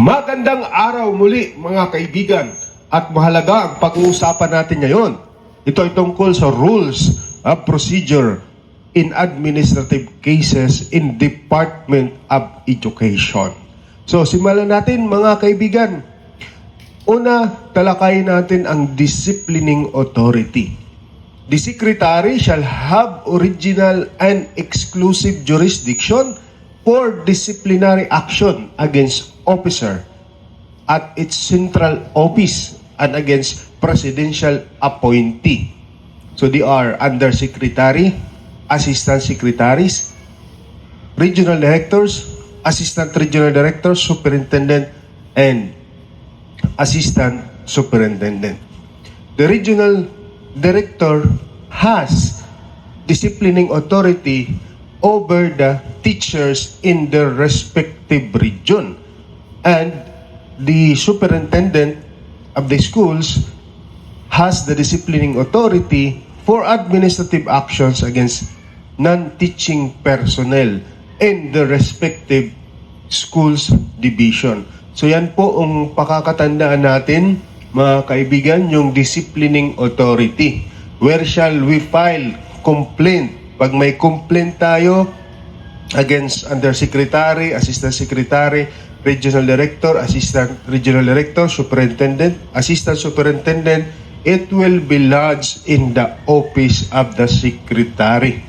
Magandang araw muli mga kaibigan at mahalaga ang pag-uusapan natin ngayon. Ito ay tungkol sa rules of procedure in administrative cases in Department of Education. So simulan natin mga kaibigan. Una, talakayin natin ang disciplining authority. The secretary shall have original and exclusive jurisdiction for disciplinary action against officer at its central office and against presidential appointee. So they are undersecretary, assistant secretaries, regional directors, assistant regional directors, superintendent, and assistant superintendent. The regional director has disciplining authority over the teachers in their respective region, and the superintendent of the schools has the disciplining authority for administrative actions against non-teaching personnel in the respective schools division. So yan po ang pakakatandaan natin mga kaibigan, yung disciplining authority. Where shall we file complaint? Pag may complaint tayo against undersecretary, assistant secretary, regional director, assistant regional director, superintendent, assistant superintendent, it will be lodged in the office of the secretary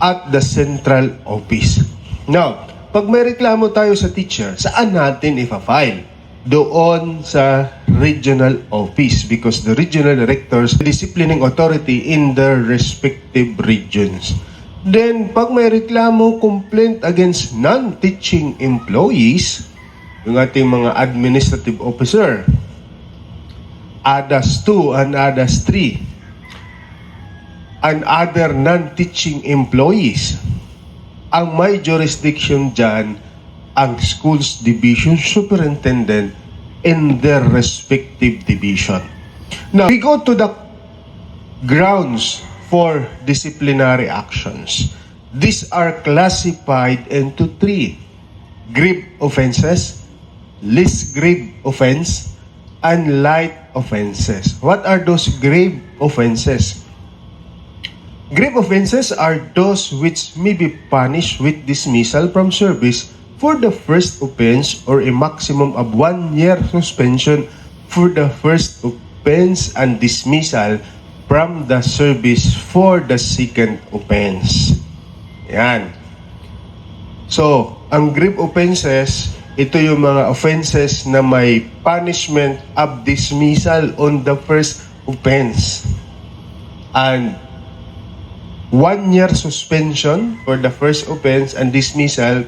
at the central office. Now, pag may reklamo tayo sa teacher, saan natin ipa-file? Doon sa regional office, because the regional directors disciplining authority in their respective regions. Then, pag may reklamo, complaint against non-teaching employees, yung ating mga administrative officer, ADAS 2 and ADAS 3, and other non-teaching employees, ang may jurisdiction dyan, ang schools division superintendent in their respective division. Now, we go to the grounds for disciplinary actions. These are classified into three: grave offenses, least grave offense, and light offenses. What are those grave offenses? Grave offenses are those which may be punished with dismissal from service for the first offense or a maximum of 1 year suspension for the first offense and dismissal from the service for the second offense. Yan. So, ang grave offenses, ito yung mga offenses na may punishment of dismissal on the first offense and 1 year suspension for the first offense and dismissal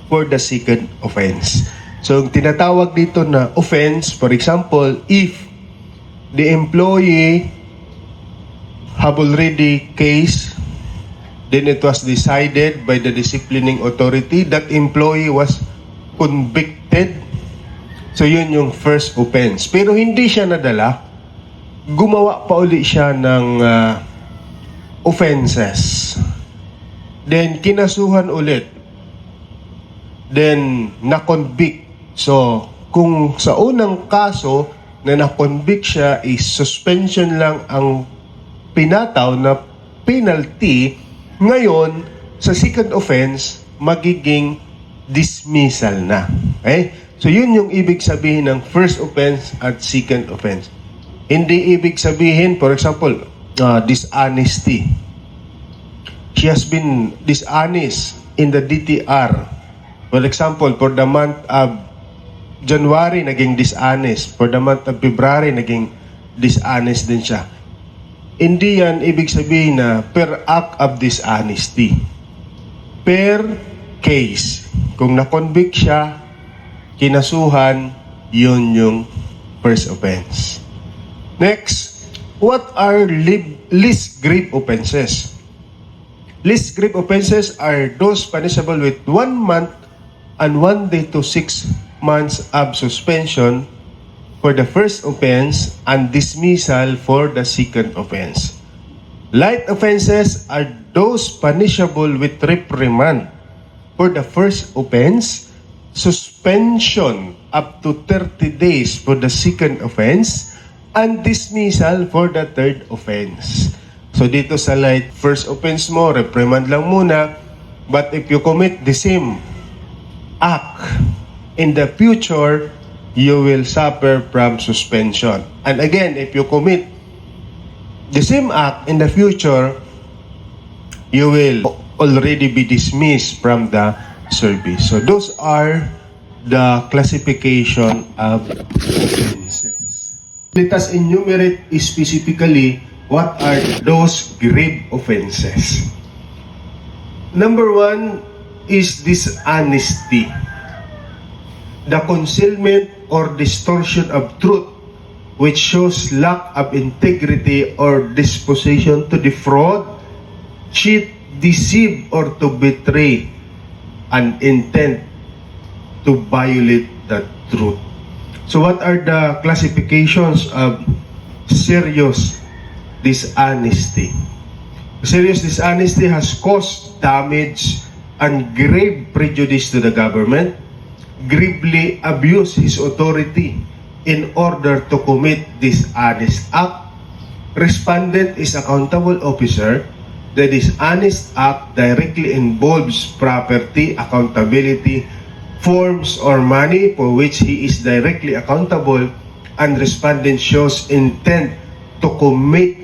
for the second offense. So, ang tinatawag dito na offense, for example, if the employee have already case, then it was decided by the disciplining authority that employee was convicted. So, yun yung first offense. Pero hindi siya nadala, gumawa pa uli siya ng offenses. Then, kinasuhan ulit. Then, na-convict. So, kung sa unang kaso na na-convict siya, is suspension lang ang pinataw na penalty, ngayon, sa second offense, magiging dismissal na. Okay? So, yun yung ibig sabihin ng first offense at second offense. Hindi ibig sabihin, for example, dishonesty. She has been dishonest in the DTR. For example, for the month of January, naging dishonest. For the month of February, naging dishonest din siya. Hindi yan ibig sabihin na per act of dishonesty. Per case. Kung na-convict siya, kinasuhan, yun yung first offense. Next, what are least grave offenses? Least grave offenses are those punishable with 1 month and 1 day to 6 months of suspension for the first offense and dismissal for the second offense. Light offenses are those punishable with reprimand for the first offense, suspension up to 30 days for the second offense, and dismissal for the third offense. So dito sa light, first offense mo, reprimand lang muna, but if you commit the same act in the future, you will suffer from suspension. And again, if you commit the same act in the future, you will already be dismissed from the service. So those are the classification of offenses. Let us enumerate specifically what are those grave offenses. Number one is dishonesty. The concealment or distortion of truth which shows lack of integrity or disposition to defraud, cheat, deceive, or to betray an intent to violate the truth. So what are the classifications of serious dishonesty? Serious dishonesty has caused damage and grave prejudice to the government, gravely abuse his authority in order to commit dishonest act. Respondent is accountable officer. The dishonest act directly involves property, accountability, forms or money for which he is directly accountable, and respondent shows intent to commit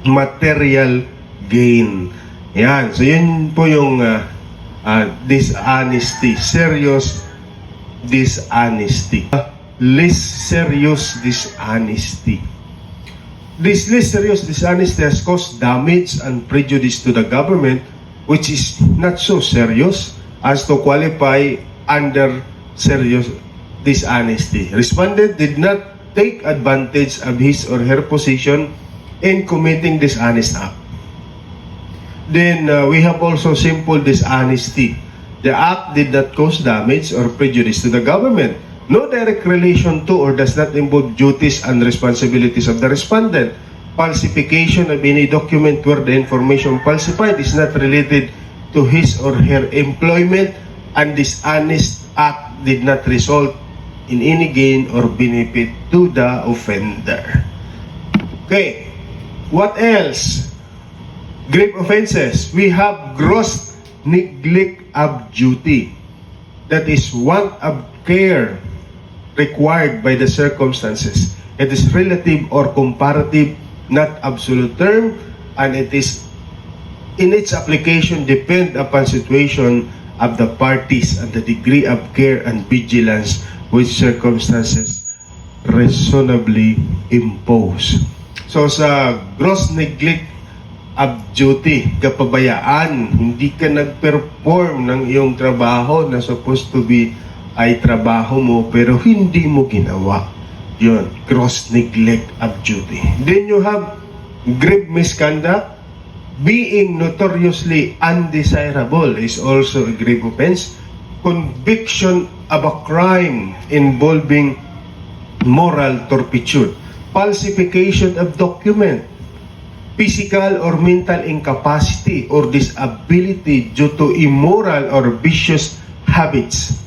material gain. Yan. So yun po yung dishonesty. Serious dishonesty. Less serious dishonesty. This less serious dishonesty has caused damage and prejudice to the government, which is not so serious as to qualify under serious dishonesty. Respondent did not take advantage of his or her position in committing dishonest act. Then we have also simple dishonesty. The act did not cause damage or prejudice to the government. No direct relation to or does not involve duties and responsibilities of the respondent. Falsification of any document where the information falsified is not related to his or her employment, and dishonest act did not result in any gain or benefit to the offender. Okay, what else? Grave offenses. We have gross neglect of duty. That is want of care required by the circumstances. It is relative or comparative, not absolute term, and it is in its application depend upon situation of the parties and the degree of care and vigilance which circumstances reasonably impose. So sa gross neglect of duty, kapabayaan, hindi ka nag-perform ng iyong trabaho na supposed to be ay trabaho mo pero hindi mo ginawa. Yun, gross neglect of duty. Then you have grave misconduct. Being notoriously undesirable is also a grave offense. Conviction of a crime involving moral turpitude. Falsification of document. Physical or mental incapacity or disability due to immoral or vicious habits.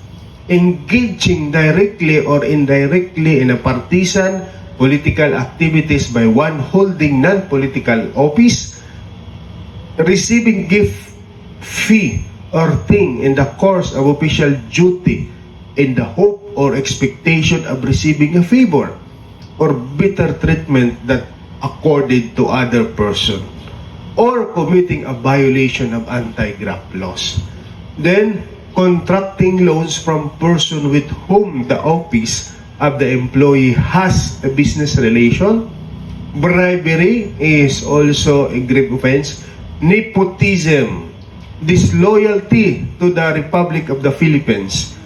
Engaging directly or indirectly in a partisan political activities by one holding non-political office, receiving gift, fee, or thing in the course of official duty in the hope or expectation of receiving a favor or better treatment that accorded to other person, or committing a violation of anti-graft laws. Then, contracting loans from person with whom the office of the employee has a business relation. Bribery is also a grave offense. Nepotism, disloyalty to the Republic of the Philippines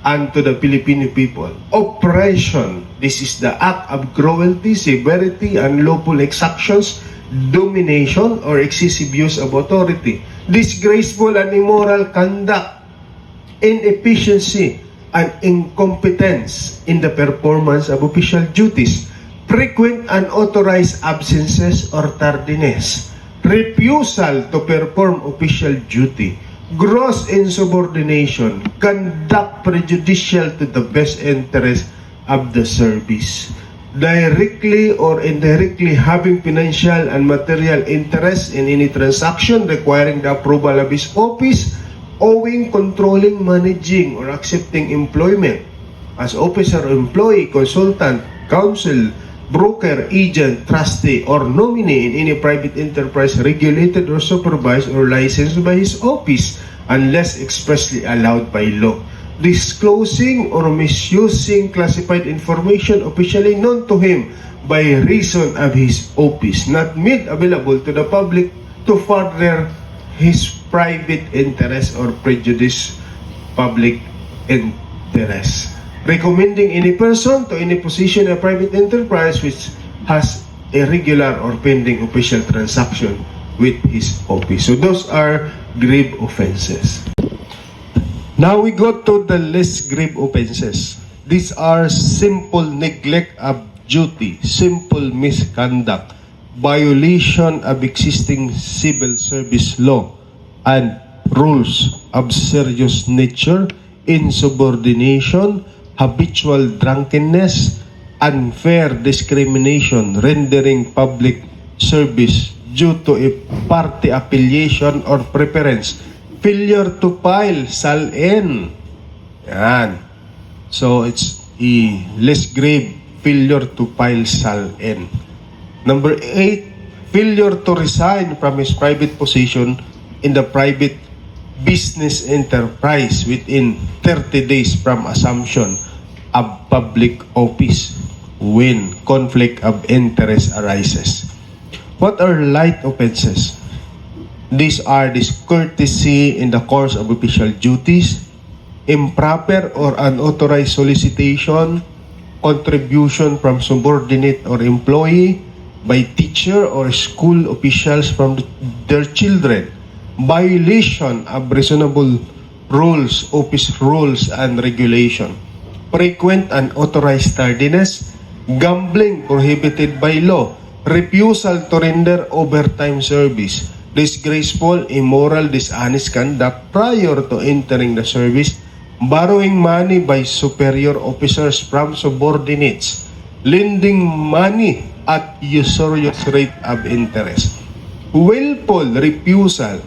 and to the Filipino people. Oppression, this is the act of cruelty, severity, unlawful exactions, domination, or excessive use of authority. Disgraceful and immoral conduct, inefficiency, and incompetence in the performance of official duties, frequent unauthorized absences or tardiness, refusal to perform official duty, gross insubordination, conduct prejudicial to the best interest of the service, directly or indirectly having financial and material interest in any transaction requiring the approval of his office, owing, controlling, managing, or accepting employment as officer, employee, consultant, counsel, broker, agent, trustee, or nominee in any private enterprise regulated or supervised or licensed by his office unless expressly allowed by law. Disclosing or misusing classified information officially known to him by reason of his office, not made available to the public to further his private interest or prejudice public interest. Recommending any person to any position in a private enterprise which has a regular or pending official transaction with his office. So those are grave offenses. Now we go to the less grave offenses. These are simple neglect of duty, simple misconduct, violation of existing civil service law and rules of serious nature, insubordination, habitual drunkenness, unfair discrimination, rendering public service due to a party affiliation or preference, failure to file SALN. Yan. So it's a less grave, failure to file SALN. Number 8, failure to resign from his private position in the private business enterprise within 30 days from assumption of public office when conflict of interest arises. What are light offenses? These are discourtesy in the course of official duties, improper or unauthorized solicitation, contribution from subordinate or employee, by teacher or school officials from their children, violation of reasonable rules, office rules and regulation, frequent and authorized tardiness, gambling prohibited by law, refusal to render overtime service, disgraceful, immoral, dishonest conduct prior to entering the service, borrowing money by superior officers from subordinates, lending money at usurious rate of interest, willful refusal,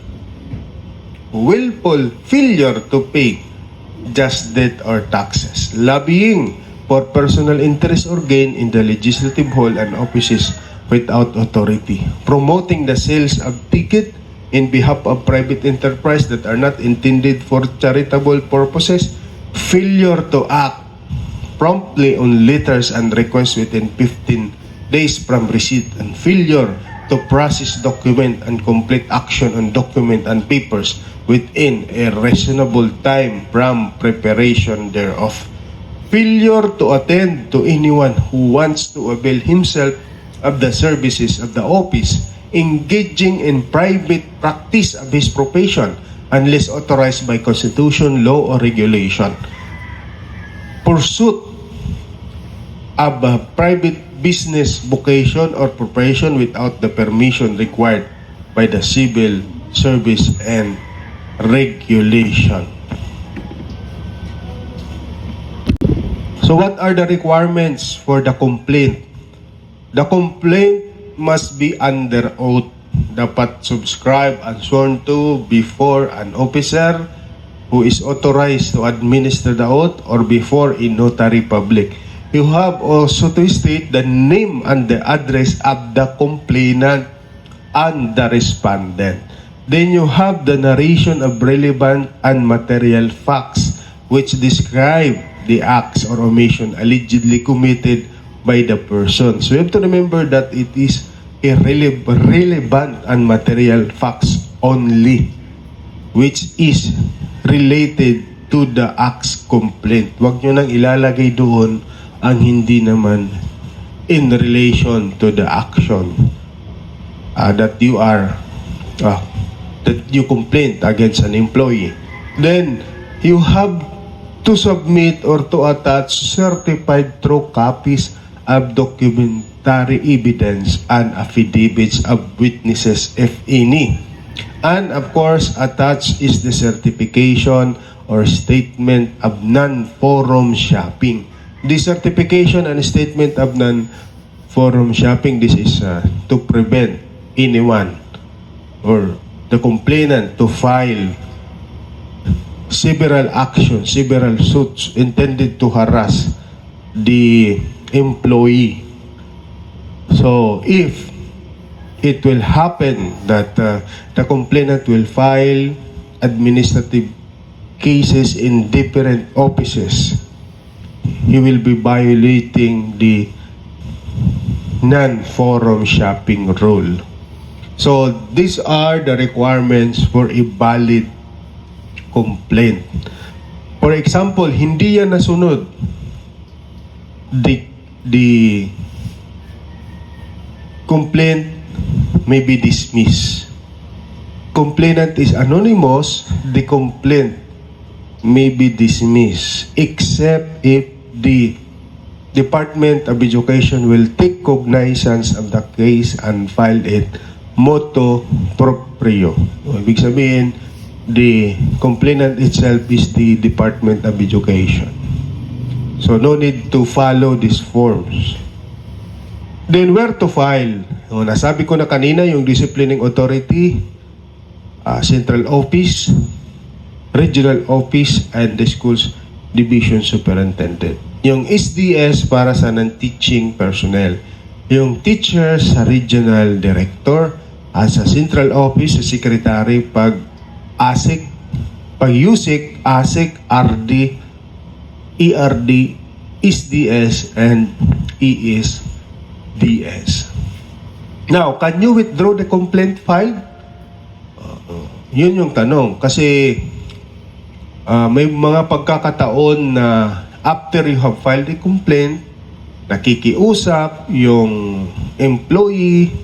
willful failure to pay just debt or taxes, lobbying for personal interest or gain in the legislative hall and offices without authority, promoting the sales of ticket in behalf of private enterprise that are not intended for charitable purposes, failure to act promptly on letters and requests within 15 days from receipt, and failure to process document and complete action on document and papers within a reasonable time from preparation thereof, failure to attend to anyone who wants to avail himself of the services of the office, engaging in private practice of his profession unless authorized by constitution, law, or regulation, pursuit of a private business, vocation, or profession without the permission required by the civil service and regulation. So what are the requirements for the complaint? The complaint must be under oath. Dapat subscribe and sworn to before an officer who is authorized to administer the oath or before a notary public. You have also to state the name and the address of the complainant and the respondent. Then you have the narration of relevant and material facts which describe the acts or omission allegedly committed by the person. So you have to remember that it is relevant and material facts only which is related to the acts complaint. Huwag nyo nang ilalagay doon ang hindi naman in relation to the action that you complained against an employee. Then you have to submit or to attach certified true copies of documentary evidence and affidavits of witnesses if any, And of course, attached is the certification or statement of non-forum shopping. The certification and statement of non-forum shopping, this is to prevent anyone or the complainant to file several actions, several suits intended to harass the employee. So, if it will happen that the complainant will file administrative cases in different offices, he will be violating the non-forum shopping rule. So, these are the requirements for a valid complaint. For example, hindi yan nasunod. The complaint may be dismissed. Complainant is anonymous, the complaint may be dismissed except if the Department of Education will take cognizance of the case and file it motu proprio. Ibig sabihin, the complainant itself is the Department of Education. So no need to follow these forms. Then where to file? Nasabi ko na kanina yung disciplining authority, central office, regional office, and the school's division superintendent. Yung SDS para sa non-teaching personnel. Yung teachers sa regional director, sa central office, sa secretary, pag ASIC, pag USIC, ASIC, RD, ERD, SDS, and ESDS. Now, can you withdraw the complaint filed? Yun yung tanong. Kasi may mga pagkakataon na after you have filed a complaint, nakikiusap yung employee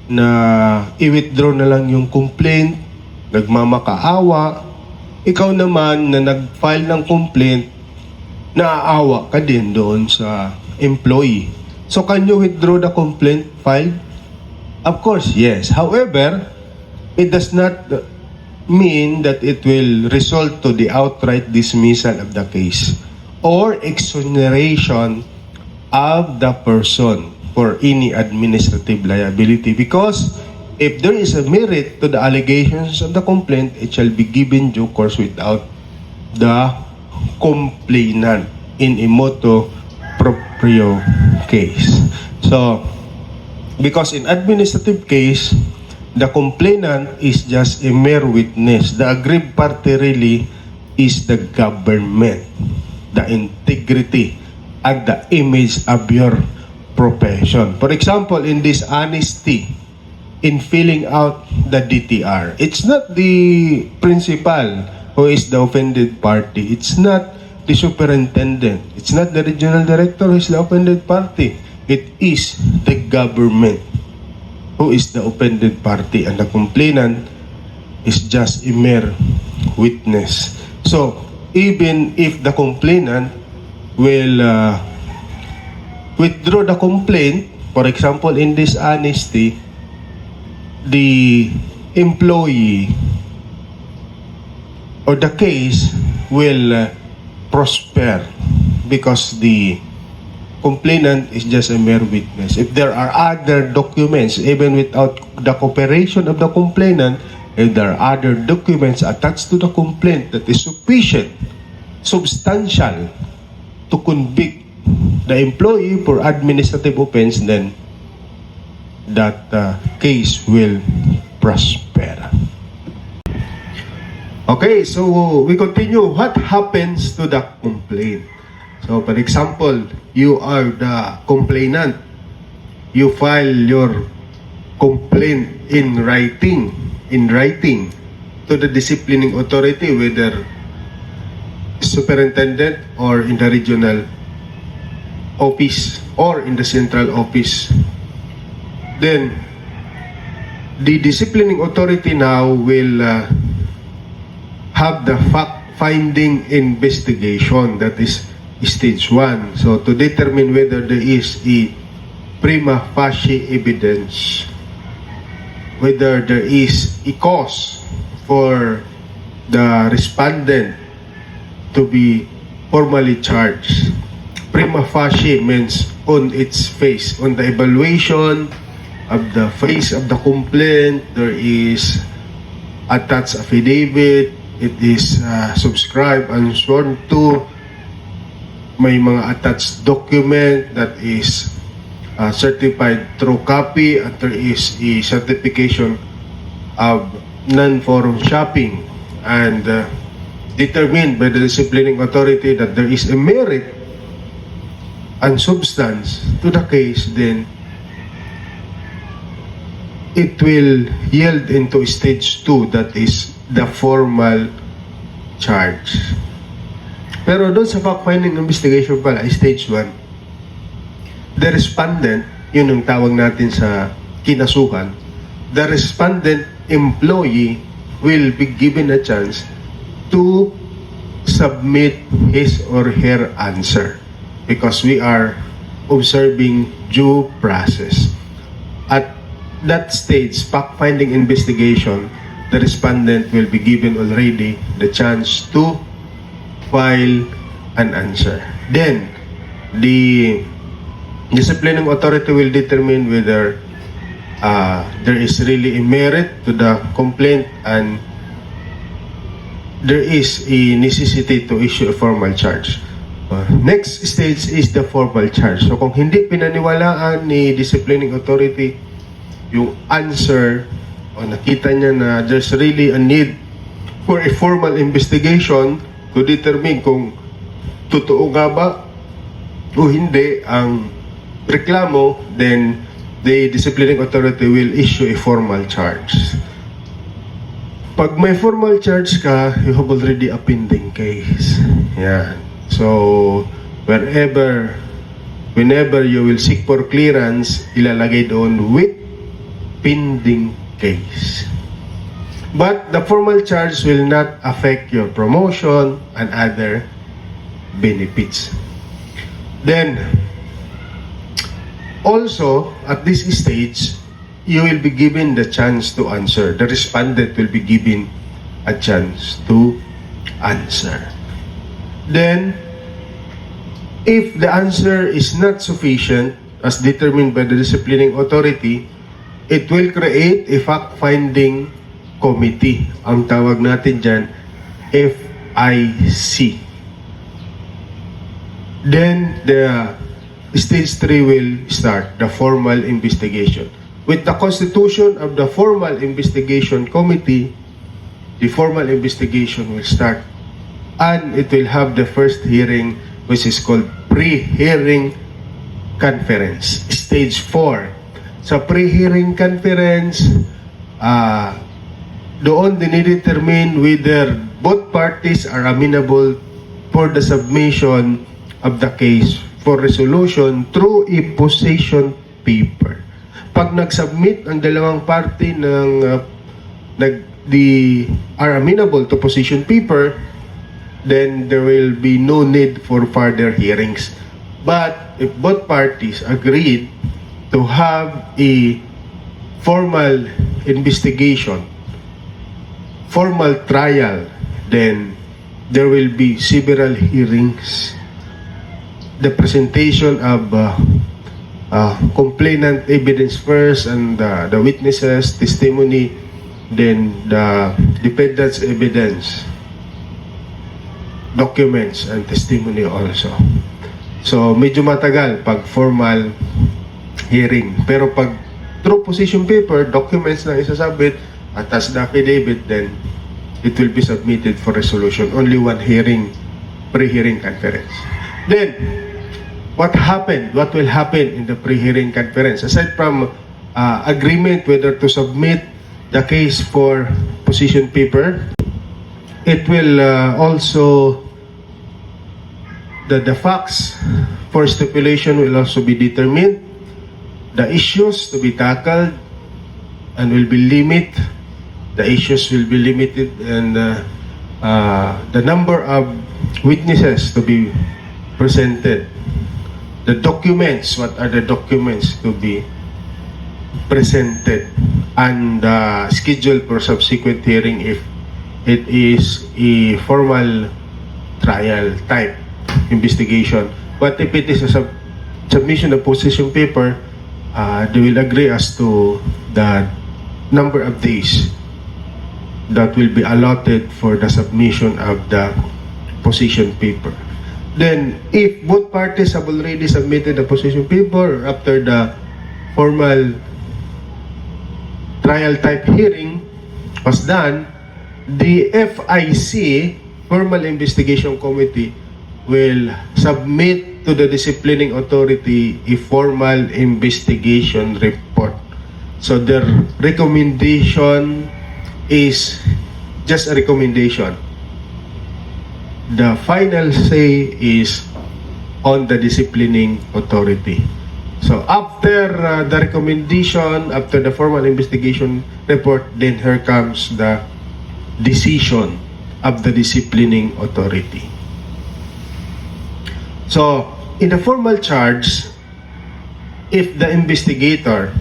na i-withdraw na lang yung complaint, nagmamakaawa. Ikaw naman na nag-file ng complaint, naaawa ka din doon sa employee. So, can you withdraw the complaint filed? Of course, yes. However, it does not mean that it will result to the outright dismissal of the case or exoneration of the person for any administrative liability, because if there is a merit to the allegations of the complaint, it shall be given due course without the complainant in a motu proprio case. So, because in administrative case, the complainant is just a mere witness. The aggrieved party really is the government, the integrity, and the image of your profession. For example, in this honesty, in filling out the DTR, it's not the principal who is the offended party. It's not the superintendent. It's not the regional director who is the offended party. It is the government who is the offended party, and the complainant is just a mere witness. So, even if the complainant will withdraw the complaint, for example, in this honesty, the employee or the case will prosper because the complainant is just a mere witness. If there are other documents, even without the cooperation of the complainant, if there are other documents attached to the complaint that is sufficient, substantial to convict the employee for administrative offense, then that case will prosper. Okay, so we continue. What happens to the complaint? So, for example, you are the complainant. You file your complaint in writing to the disciplining authority, whether superintendent or in the regional office or in the central office. Then, the disciplining authority now will have the fact-finding investigation, that is stage 1. So, to determine whether there is a prima facie evidence whether there is a cause for the respondent to be formally charged. Prima facie means on its face, on the evaluation of the face of the complaint, there is attached affidavit, it is subscribed and sworn to, may mga attached document that is certified true copy, and there is a certification of non-forum shopping, and determined by the disciplining authority that there is a merit and substance to the case, then it will yield into stage 2, that is the formal charge. Pero doon sa fact-finding investigation pala, stage 1, the respondent, yun ang tawag natin sa kinasuhan, the respondent employee will be given a chance to submit his or her answer, because we are observing due process. At that stage, fact-finding investigation, the respondent will be given already the chance to file an answer. Then, the disciplining authority will determine whether there is really a merit to the complaint and there is a necessity to issue a formal charge. Next stage is the formal charge. So kung hindi pinaniwalaan ni disciplining authority yung answer, o nakita niya na there's really a need for a formal investigation to determine kung totoo nga ba o hindi ang reklamo, then the disciplining authority will issue a formal charge. Pag may formal charge ka, you have already a pending case. Yan. So, whenever you will seek for clearance, ilalagay doon with pending case. But the formal charge will not affect your promotion and other benefits. Then, also, at this stage, you will be given the chance to answer. The respondent will be given a chance to answer. Then, if the answer is not sufficient, as determined by the disciplining authority, it will create a fact-finding committee. Ang tawag natin dyan, FIC. Then, the stage 3 will start, the formal investigation. With the constitution of the formal investigation committee, the formal investigation will start, and it will have the first hearing, which is called pre-hearing conference, stage 4. Sa pre-hearing conference, doon dinidetermine whether both parties are amenable for the submission of the case for resolution through a position paper. Pag nag-submit ang dalawang party are amenable to position paper, then there will be no need for further hearings. But if both parties agreed to have a formal investigation, formal trial, then there will be several hearings. The presentation of complainant evidence first, and the witnesses' testimony, then the defendant's evidence, documents, and testimony also. So, medyo matagal pag formal hearing. Pero pag through position paper, documents na isasabit, attached the affidavit, then it will be submitted for resolution. Only one hearing, pre-hearing conference. Then, what will happen in the pre-hearing conference? Aside from agreement whether to submit the case for position paper, it will also, the facts for stipulation will also be determined, the issues to be tackled and will be limited, the issues will be limited, and the number of witnesses to be presented. The documents, what are the documents to be presented? and scheduled for subsequent hearing if it is a formal trial type investigation. But if it is a submission of position paper, they will agree as to the number of days that will be allotted for the submission of the position paper. Then, if both parties have already submitted the position paper after the formal trial type hearing was done, the FIC, Formal Investigation Committee, will submit to the disciplining authority a formal investigation report. So their recommendation is just a recommendation. The final say is on the disciplining authority. So after the recommendation, after the formal investigation report, then here comes the decision of the disciplining authority. So, in the formal charge, if the investigator,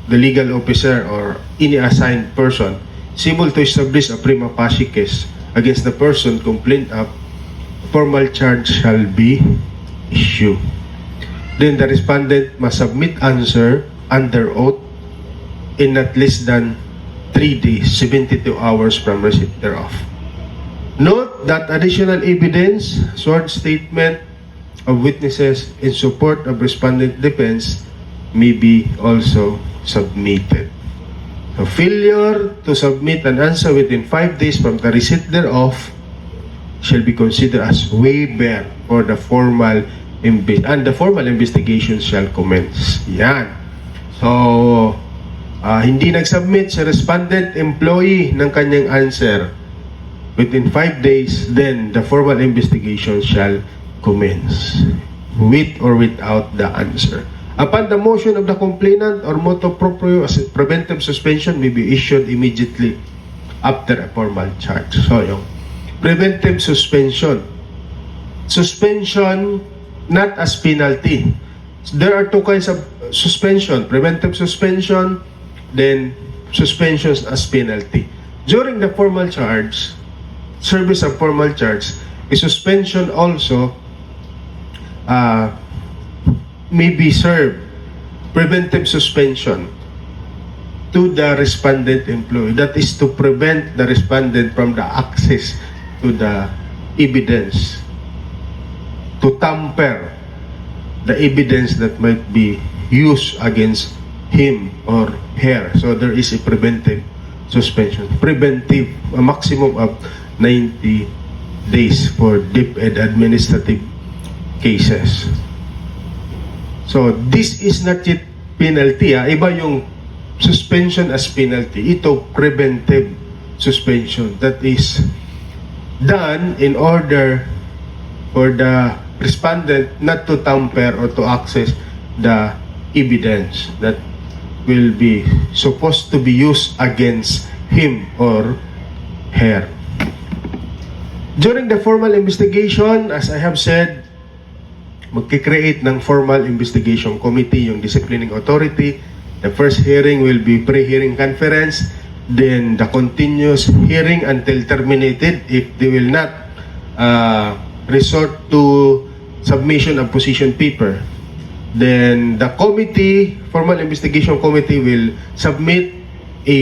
the legal officer, or any assigned person is able to establish a prima facie case against the person complained of, formal charge shall be issued. Then the respondent must submit answer under oath in not less than 3 days, 72 hours from receipt thereof. Note that additional evidence, sworn statement of witnesses in support of respondent defense may be also submitted. So failure to submit an answer within 5 days from the receipt thereof shall be considered as waiver for the formal and the formal investigation shall commence. Yan. So, hindi nag-submit si respondent employee ng kanyang answer within 5 days, then the formal investigation shall commence, with or without the answer. Upon the motion of the complainant or motu proprio, preventive suspension may be issued immediately after a formal charge. So, yung preventive suspension. Suspension not as penalty. So, there are two kinds of suspension: preventive suspension, then suspensions as penalty. During the formal charge, service of formal charge, a suspension also may be served, preventive suspension, to the respondent employee. That is to prevent the respondent from the access to the evidence, to tamper the evidence that might be used against him or her. So there is a preventive suspension. Preventive, a maximum of 90 days for DepEd administrative cases. So this is not yet penalty. Iba yung suspension as penalty. Ito preventive suspension. That is done in order for the respondent not to tamper or to access the evidence that will be supposed to be used against him or her. During the formal investigation, as I have said, magkikreate ng formal investigation committee yung disciplining authority. The first hearing will be pre-hearing conference, then the continuous hearing until terminated if they will not resort to submission of position paper. Then the committee, formal investigation committee, will submit a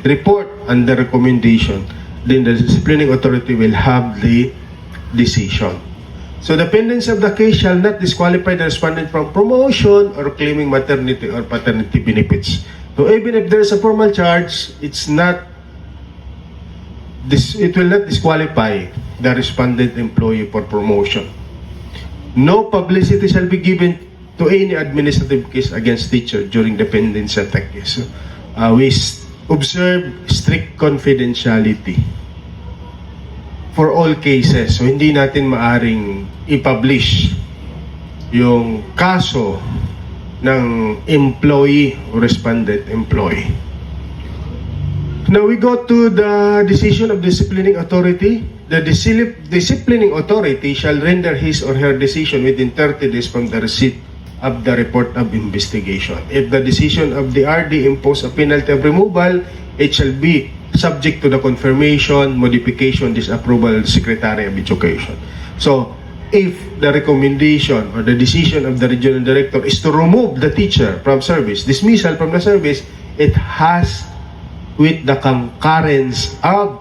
report and the recommendation. Then the disciplining authority will have the decision. So the pendants of the case shall not disqualify the respondent from promotion or claiming maternity or paternity benefits. So even if there is a formal charge, it will not disqualify the respondent employee for promotion. No publicity shall be given to any administrative case against teacher during the pendency of the case. We observe strict confidentiality for all cases. So hindi natin maaring i-publish yung kaso ng employee or respondent employee. Now we go to the decision of disciplining authority. The disciplining authority shall render his or her decision within 30 days from the receipt of the report of investigation. If the decision of the RD impose a penalty of removal, it shall be subject to the confirmation, modification, disapproval of the Secretary of Education. So, if the recommendation or the decision of the regional director is to remove the teacher from service, dismissal from the service, it has with the concurrence of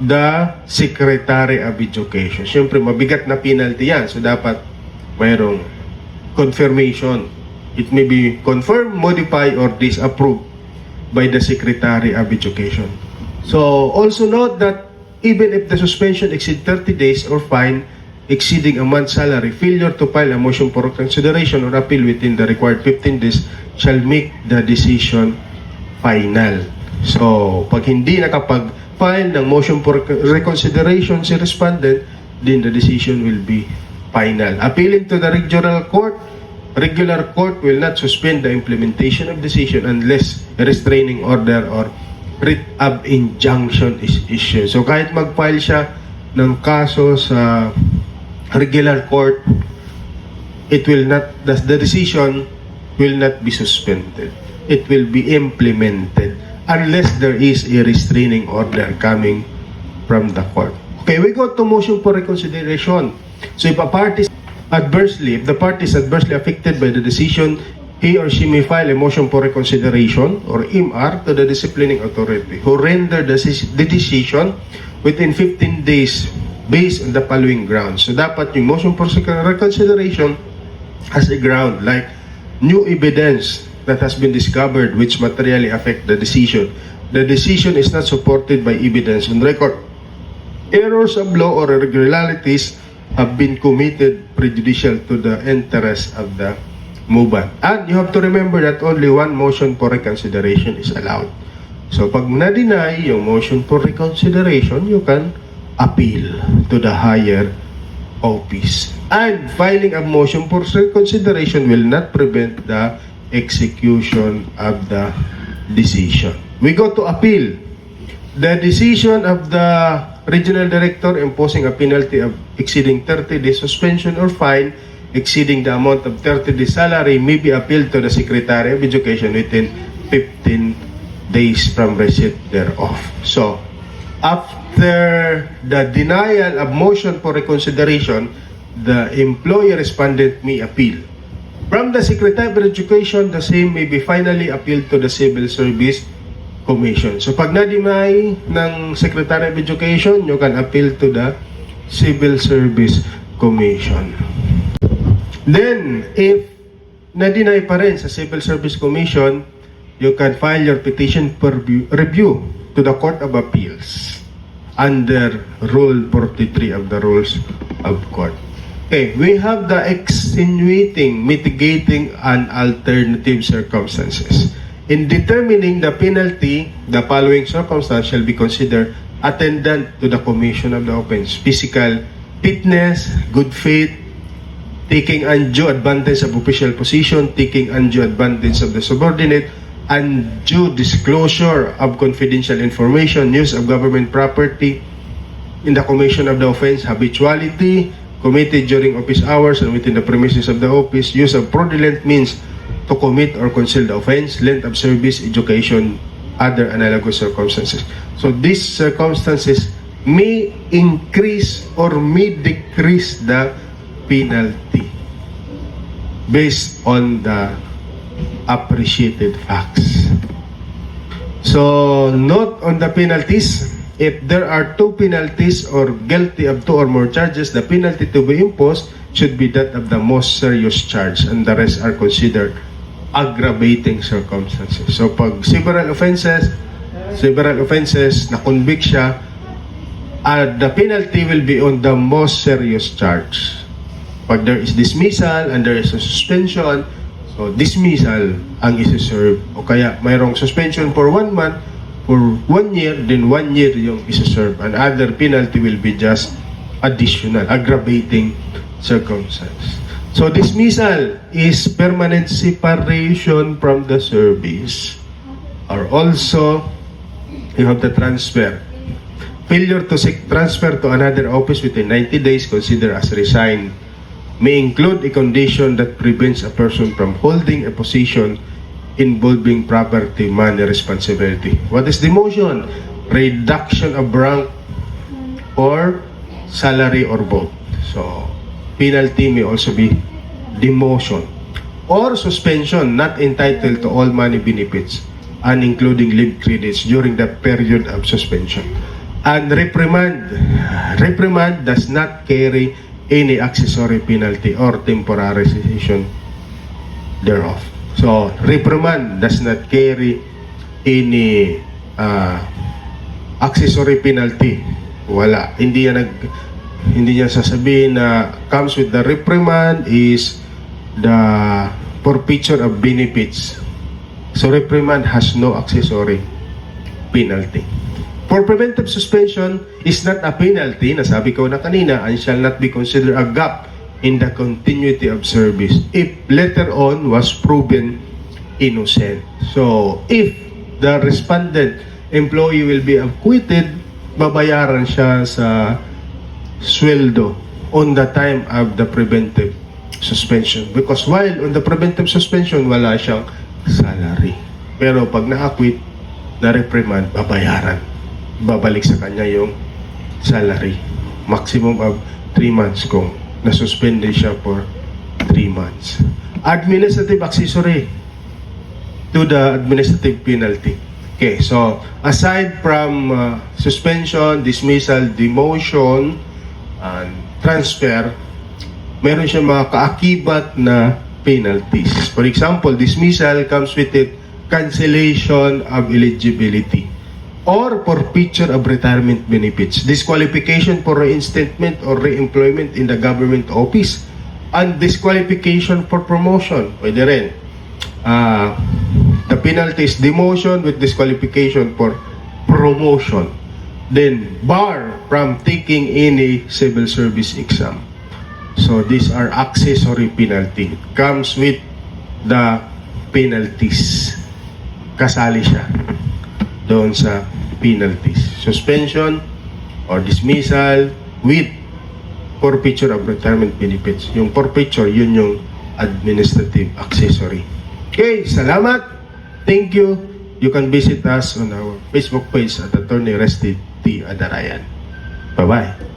the Secretary of Education. Siyempre, mabigat na penalty yan. So, dapat mayroong confirmation. It may be confirmed, modified, or disapproved by the Secretary of Education. So, also note that even if the suspension exceeds 30 days or fine exceeding a month's salary, failure to file a motion for reconsideration or appeal within the required 15 days shall make the decision final. So, pag hindi nakapag-file ng motion for reconsideration si respondent, then the decision will be final. Appealing to the regional court, regular court will not suspend the implementation of decision unless a restraining order or writ of injunction is issued. So kahit mag-file siya ng kaso sa regular court, it will not, the decision will not be suspended. It will be implemented unless there is a restraining order coming from the court. Okay, we go to motion for reconsideration. So if a party if the party is adversely affected by the decision, he or she may file a motion for reconsideration or MR to the disciplining authority who render the decision within 15 days based on the following grounds. So dapat yung motion for reconsideration has a ground like new evidence that has been discovered which materially affect the decision. The decision is not supported by evidence on record. Errors of law or irregularities have been committed prejudicial to the interest of the movement. And you have to remember that only one motion for reconsideration is allowed. So pag na-deny yung motion for reconsideration, you can appeal to the higher office. And filing a motion for reconsideration will not prevent the execution of the decision. We go to appeal. The decision of the regional director imposing a penalty of exceeding 30 days suspension or fine exceeding the amount of 30 days salary may be appealed to the Secretary of Education within 15 days from receipt thereof. So, after the denial of motion for reconsideration, the employee respondent may appeal. From the Secretary of Education, the same may be finally appealed to the Civil Service Commission. So pag na-deny ng Secretary of Education, you can appeal to the Civil Service Commission. Then, if na-deny pa rin sa Civil Service Commission, you can file your petition for review to the Court of Appeals under Rule 43 of the Rules of Court. Okay, we have the extenuating, mitigating, and alternative circumstances. In determining the penalty, the following circumstance shall be considered attendant to the commission of the offense: physical fitness, good faith, taking undue advantage of official position, taking undue advantage of the subordinate, undue disclosure of confidential information, use of government property in the commission of the offense, habituality, committed during office hours and within the premises of the office, use of fraudulent means to commit or conceal the offense, length of service, education, other analogous circumstances. So these circumstances may increase or may decrease the penalty based on the appreciated facts. So note on the penalties, if there are two penalties or guilty of two or more charges, the penalty to be imposed should be that of the most serious charge, and the rest are considered aggravating circumstances. So pag several offenses, na-convict siya, the penalty will be on the most serious charge. Pag there is dismissal and there is a suspension, so dismissal ang isi-serve. O kaya mayroong suspension for 1 month, for 1 year, then 1 year yung isi-serve. And other penalty will be just additional, aggravating circumstance. So dismissal is permanent separation from the service, or also you have the transfer. Failure to transfer to another office within 90 days considered as resigned may include a condition that prevents a person from holding a position involving property, money, responsibility. What is demotion? Reduction of rank or salary or both. So, penalty may also be demotion. Or suspension, not entitled to all money benefits and including leave credits during the period of suspension. And reprimand. Reprimand does not carry any accessory penalty or temporary cessation thereof. So, reprimand does not carry any accessory penalty. Wala. Hindi niya sasabihin na comes with the reprimand is the forfeiture of benefits. So, reprimand has no accessory penalty. For preventive suspension is not a penalty, nasabi ko na kanina, and shall not be considered a gap in the continuity of service if later on was proven innocent. So, if the respondent employee will be acquitted, babayaran siya sa sweldo on the time of the preventive suspension. Because while on the preventive suspension, wala siyang salary. Pero pag na-acquit, na-reprimand, babayaran. Babalik sa kanya yung salary. Maximum of 3 months kung nasuspended siya for 3 months. Administrative accessory to the administrative penalty. Okay, so aside from suspension, dismissal, demotion, and transfer, meron siya mga kaakibat na penalties. For example, dismissal comes with it cancellation of eligibility or forfeiture of retirement benefits, disqualification for reinstatement or reemployment in the government office, and disqualification for promotion. Pwede rin. The penalty is demotion with disqualification for promotion. Then, bar from taking any civil service exam. So, these are accessory penalty. It comes with the penalties. Kasali siya doon sa penalties. Suspension or dismissal with forfeiture of retirement benefits. Yung forfeiture, yun yung administrative accessory. Okay, salamat. Thank you. You can visit us on our Facebook page at Attorney Resty T. Adarayan. Bye-bye.